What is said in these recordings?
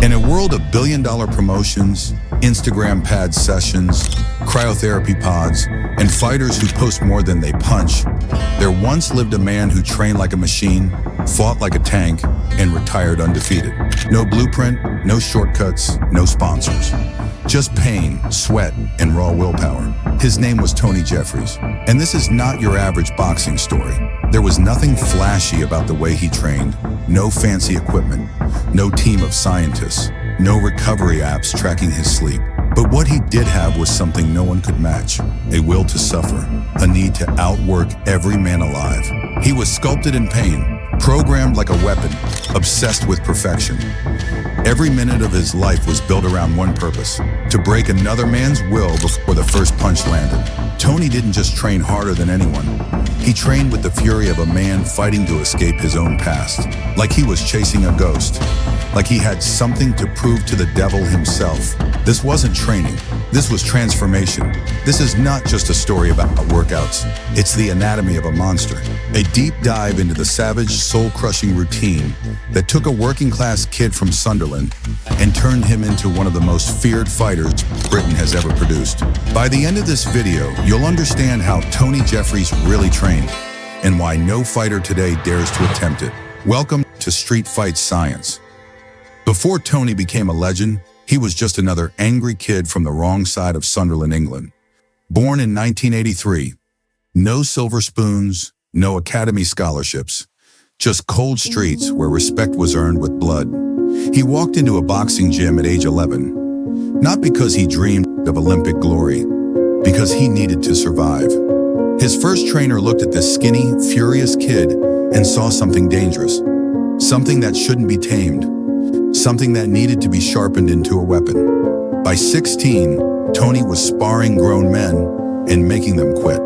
In a world of billion-dollar promotions, Instagram pad sessions, cryotherapy pods, and fighters who post more than they punch, there once lived a man who trained like a machine, fought like a tank, and retired undefeated. No blueprint, no shortcuts, no sponsors. Just pain, sweat, and raw willpower. His name was Tony Jeffries. And this is not your average boxing story. There was nothing flashy about the way he trained. No fancy equipment, no team of scientists, no recovery apps tracking his sleep. But what he did have was something no one could match: a will to suffer, a need to outwork every man alive. He was sculpted in pain, programmed like a weapon, obsessed with perfection. Every minute of his life was built around one purpose: to break another man's will before the first punch landed. Tony didn't just train harder than anyone. He trained with the fury of a man fighting to escape his own past, like he was chasing a ghost, like he had something to prove to the devil himself. This wasn't training. This was transformation. This is not just a story about workouts. It's the anatomy of a monster. A deep dive into the savage, soul-crushing routine that took a working-class kid from Sunderland and turned him into one of the most feared fighters Britain has ever produced. By the end of this video, you'll understand how Tony Jeffries really trained and why no fighter today dares to attempt it. Welcome to Street Fight Science. Before Tony became a legend, he was just another angry kid from the wrong side of Sunderland, England. Born in 1983, no silver spoons, no academy scholarships, just cold streets where respect was earned with blood. He walked into a boxing gym at age 11, not because he dreamed of Olympic glory, because he needed to survive. His first trainer looked at this skinny, furious kid and saw something dangerous, something that shouldn't be tamed, something that needed to be sharpened into a weapon. By 16, Tony was sparring grown men and making them quit.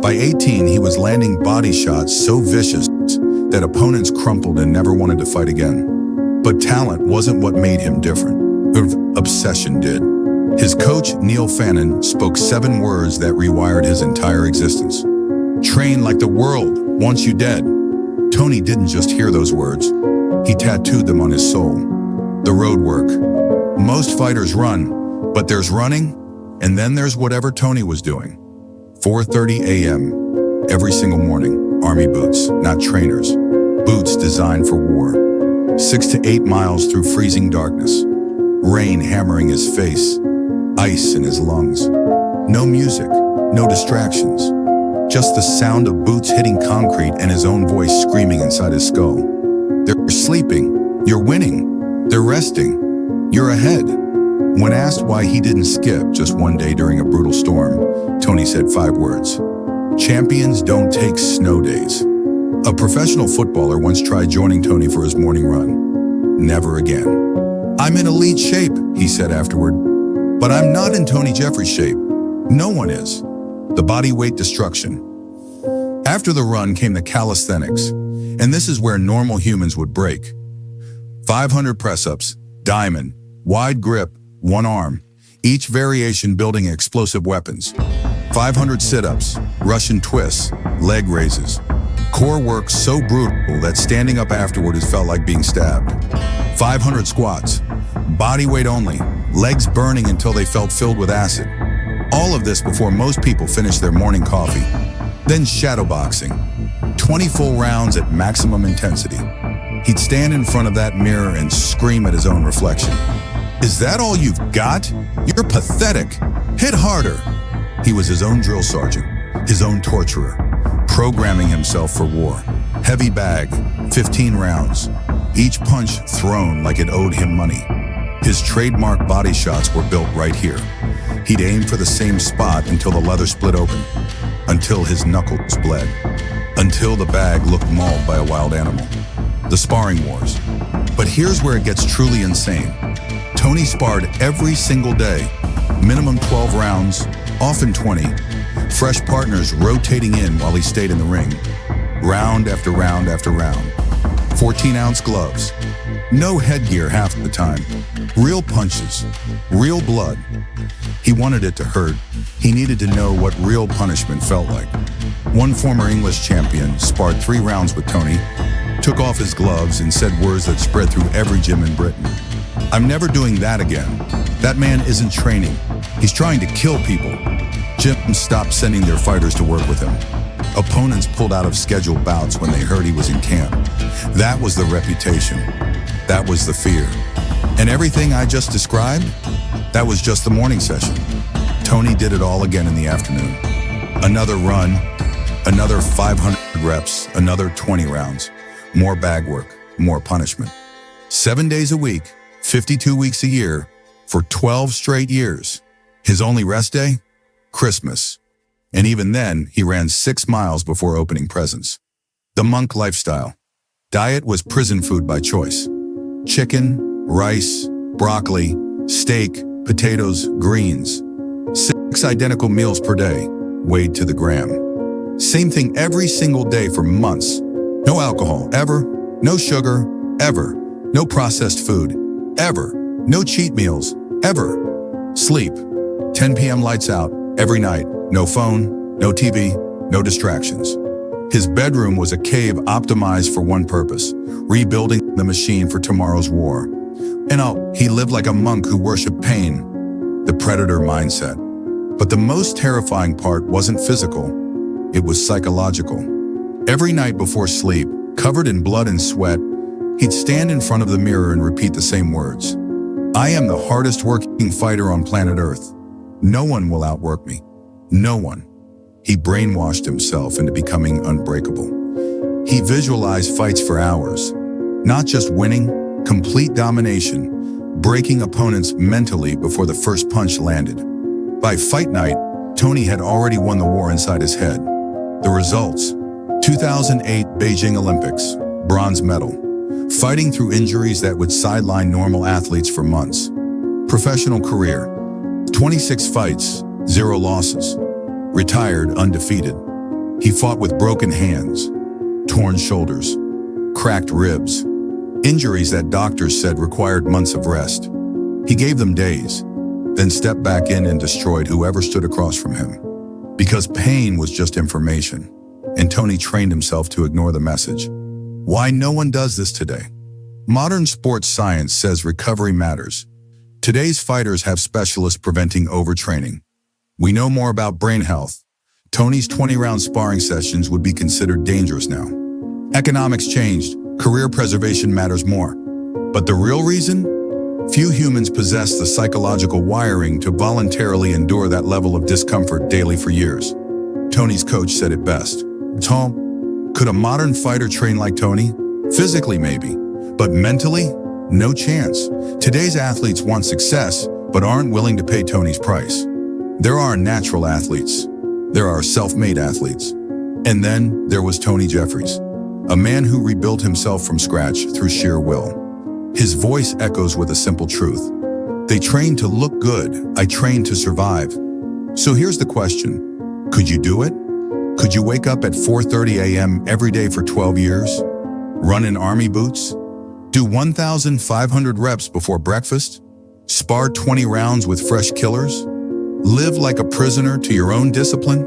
By 18, he was landing body shots so vicious that opponents crumpled and never wanted to fight again. But talent wasn't what made him different. Obsession did. His coach, Neil Fannin, spoke 7 words that rewired his entire existence. Train like the world wants you dead. Tony didn't just hear those words. He tattooed them on his soul. The road work. Most fighters run, but there's running, and then there's whatever Tony was doing. 4:30 a.m. every single morning. Army boots, not trainers. Boots designed for war. 6 to 8 miles through freezing darkness. Rain hammering his face. Ice in his lungs. No music, no distractions. Just the sound of boots hitting concrete and his own voice screaming inside his skull. They're sleeping. You're winning. They're resting. You're ahead. When asked why he didn't skip just one day during a brutal storm, Tony said 5 words. Champions don't take snow days. A professional footballer once tried joining Tony for his morning run. Never again. I'm in elite shape, he said afterward, but I'm not in Tony Jeffries' shape. No one is. The body weight destruction. After the run came the calisthenics, and this is where normal humans would break. 500 press-ups, diamond, wide grip, one arm, each variation building explosive weapons. 500 sit-ups, Russian twists, leg raises. Core work so brutal that standing up afterward has felt like being stabbed. 500 squats, body weight only, legs burning until they felt filled with acid. All of this before most people finish their morning coffee. Then shadowboxing, 20 full rounds at maximum intensity. He'd stand in front of that mirror and scream at his own reflection. Is that all you've got? You're pathetic. Hit harder. He was his own drill sergeant, his own torturer, programming himself for war. Heavy bag, 15 rounds, each punch thrown like it owed him money. His trademark body shots were built right here. He'd aim for the same spot until the leather split open, until his knuckles bled, until the bag looked mauled by a wild animal. The sparring wars. But here's where it gets truly insane. Tony sparred every single day, minimum 12 rounds, often 20, fresh partners rotating in while he stayed in the ring, round after round after round. 14-ounce gloves, no headgear half the time, real punches, real blood. He wanted it to hurt. He needed to know what real punishment felt like. One former English champion sparred 3 rounds with Tony, took off his gloves and said words that spread through every gym in Britain. I'm never doing that again. That man isn't training. He's trying to kill people. Gyms stopped sending their fighters to work with him. Opponents pulled out of scheduled bouts when they heard he was in camp. That was the reputation. That was the fear. And everything I just described, that was just the morning session. Tony did it all again in the afternoon. Another run, another 500 reps, another 20 rounds. More bag work, more punishment. 7 days a week, 52 weeks a year, for 12 straight years. His only rest day? Christmas. And even then, he ran 6 miles before opening presents. The monk lifestyle. Diet was prison food by choice. Chicken, rice, broccoli, steak, potatoes, greens. 6 identical meals per day, weighed to the gram. Same thing every single day for months. No alcohol, ever. No sugar, ever. No processed food, ever. No cheat meals, ever. Sleep. 10 p.m. lights out, every night. No phone, no TV, no distractions. His bedroom was a cave optimized for one purpose, rebuilding the machine for tomorrow's war. And he lived like a monk who worshipped pain, the predator mindset. But the most terrifying part wasn't physical, it was psychological. Every night before sleep, covered in blood and sweat, he'd stand in front of the mirror and repeat the same words. I am the hardest working fighter on planet Earth. No one will outwork me. No one. He brainwashed himself into becoming unbreakable. He visualized fights for hours, not just winning, complete domination, breaking opponents mentally before the first punch landed. By fight night, Tony had already won the war inside his head. The results: 2008 Beijing Olympics, bronze medal. Fighting through injuries that would sideline normal athletes for months. Professional career: 26 fights, 0 losses. Retired undefeated. He fought with broken hands, torn shoulders, cracked ribs, injuries that doctors said required months of rest. He gave them days, then stepped back in and destroyed whoever stood across from him. Because pain was just information, and Tony trained himself to ignore the message. Why no one does this today? Modern sports science says recovery matters. Today's fighters have specialists preventing overtraining. We know more about brain health. Tony's 20-round sparring sessions would be considered dangerous now. Economics changed. Career preservation matters more. But the real reason? Few humans possess the psychological wiring to voluntarily endure that level of discomfort daily for years. Tony's coach said it best. Tom, could a modern fighter train like Tony? Physically, maybe. But mentally? No chance. Today's athletes want success, but aren't willing to pay Tony's price. There are natural athletes. There are self-made athletes. And then there was Tony Jeffries, a man who rebuilt himself from scratch through sheer will. His voice echoes with a simple truth. They train to look good. I train to survive. So here's the question. Could you do it? Could you wake up at 4:30 a.m. every day for 12 years? Run in army boots? Do 1,500 reps before breakfast? Spar 20 rounds with fresh killers? Live like a prisoner to your own discipline?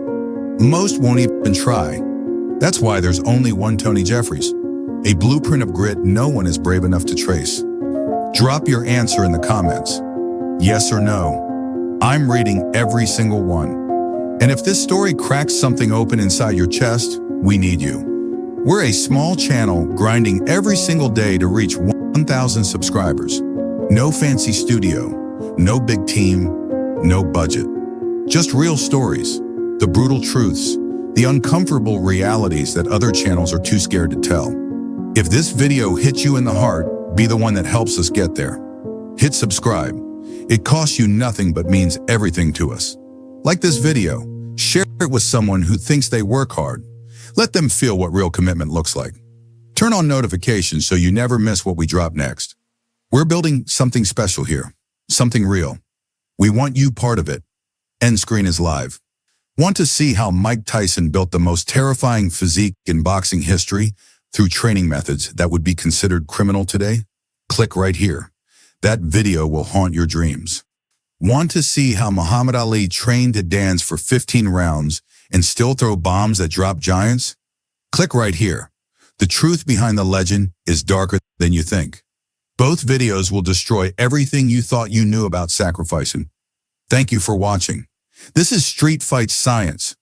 Most won't even try. That's why there's only one Tony Jeffries, a blueprint of grit no one is brave enough to trace. Drop your answer in the comments. Yes or no. I'm reading every single one. And if this story cracks something open inside your chest, we need you. We're a small channel grinding every single day to reach 1,000 subscribers. No fancy studio, no big team, no budget. Just real stories, the brutal truths, the uncomfortable realities that other channels are too scared to tell. If this video hits you in the heart, be the one that helps us get there. Hit subscribe. It costs you nothing but means everything to us. Like this video, share it with someone who thinks they work hard. Let them feel what real commitment looks like. Turn on notifications so you never miss what we drop next. We're building something special here, something real. We want you part of it. End screen is live. Want to see how Mike Tyson built the most terrifying physique in boxing history through training methods that would be considered criminal today? Click right here. That video will haunt your dreams. Want to see how Muhammad Ali trained to dance for 15 rounds and still throw bombs that drop giants? Click right here. The truth behind the legend is darker than you think. Both videos will destroy everything you thought you knew about sacrificing. Thank you for watching. This is Street Fight Science.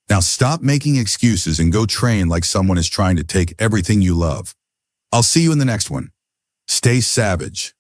Now stop making excuses and go train like someone is trying to take everything you love. I'll see you in the next one. Stay savage.